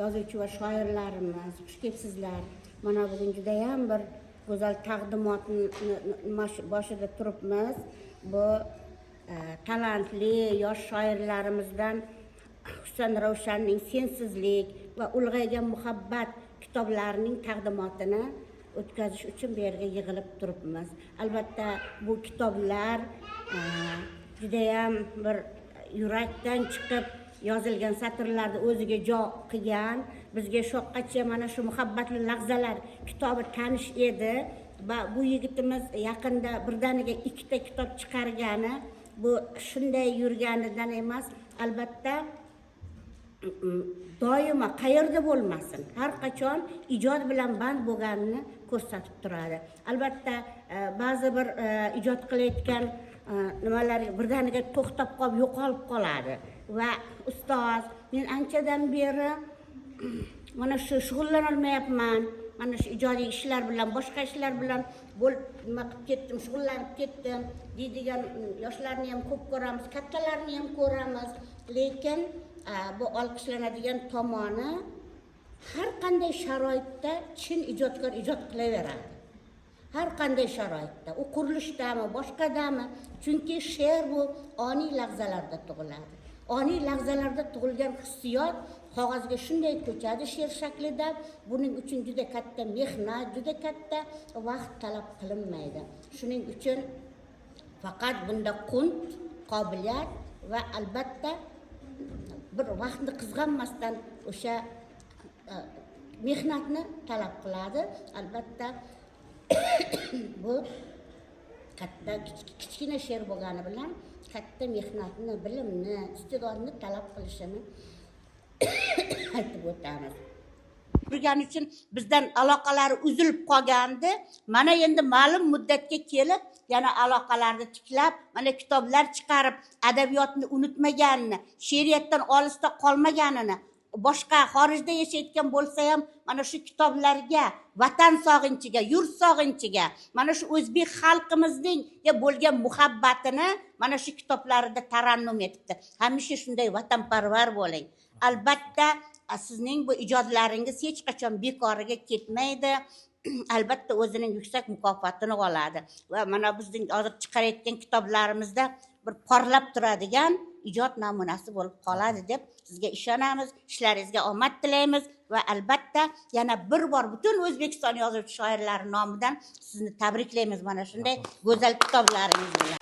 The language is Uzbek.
yozuvchi va shoirlarimiz, xush kelibsizlar. Mana bugun juda ham bir go'zal taqdimotni boshida turibmiz. Bu talantli yosh shoirlarimizdan Husan Ravshanning Sensizlik va Ulg'aygan muhabbat kitoblarining taqdimotini o'tkazish uchun bu yerga yig'ilib turibmiz. Albatta bu kitoblar juda ham bir yurakdan chiqib yozilgan satrlarni o'ziga jo qilgan. Bizga shoqqacha mana shu muhabbatli lahzalar kitobi tanish edi va bu yigitimiz yaqinda birdaniga 2 ta kitob chiqargani bu shunday yurganidan emas, albatta doimo qayerda bo'lmasin, har qachon ijod bilan band bo'lganini ko'rsatib turadi. Albatta ba'zi bir ijod qilayotgan nimalar birdaniga to'xtab qolib yo'qolib qoladi va ustoz, men anchadan beri mana shu shug'ullanolmayapman, mana shu ijodiy ishlar bilan, boshqa ishlar bilan nima qilib ketdim, shug'ullanib ketdim deydigan yoshlarni ham ko'p ko'ramiz, kattalarni ham ko'ramiz, lekin bu olqishlanadigan tomoni har qanday sharoitda chin ijodkor ijod qilaveradi. Har qanday sharoitda, u qurilishdami, boshqadami, chunki she'r bu oniy lahzalarda tug'iladi. Oniy lahzalarda tug'ilgan hissiyot qog'ozga shunday ko'chadi she'r shaklida. Buning uchun juda katta mehnat, juda katta vaqt talab qilinmaydi. Shuning uchun faqat bunda qunt, qobiliyat va albatta bir vaqtni qizg'anmasdan o'sha mehnatni talab qiladi. Albatta bu katta kichkina she'r bo'lgani bilan katta mehnatni, bilimni, iste'dodni talab qilishini aytib o'tamiz. Turgani uchun bizdan aloqalari uzilib qolgandi. Mana endi ma'lum muddatga kelib, yana aloqalarni tiklab, mana kitoblar chiqarib, adabiyotni unutmaganini, she'riyatdan olisda qolmaganini, boshqa xorijda yashayotgan bo'lsa ham mana shu kitoblarga, vatan sog'inchiga, yurt sog'inchiga, mana shu o'zbek xalqimizning bo'lgan muhabbatini mana shu kitoblarida tarannum etibdi. Hamisha shunday vatanparvar bo'ling. Albatta sizning bu ijodlaringiz hech qachon bekoriga ketmaydi. Albatta o'zining yuksak mukofotini oladi va mana bizning hozir chiqarayotgan kitoblarimizda bir porlab turadigan ijod namunasi bo'lib qoladi deb sizga ishonamiz. Ishlaringizga omad tilaymiz va albatta yana bir bor butun O'zbekiston yozuvchi shoirlari nomidan sizni tabriklaymiz mana shunday go'zal kitoblaringiz bilan.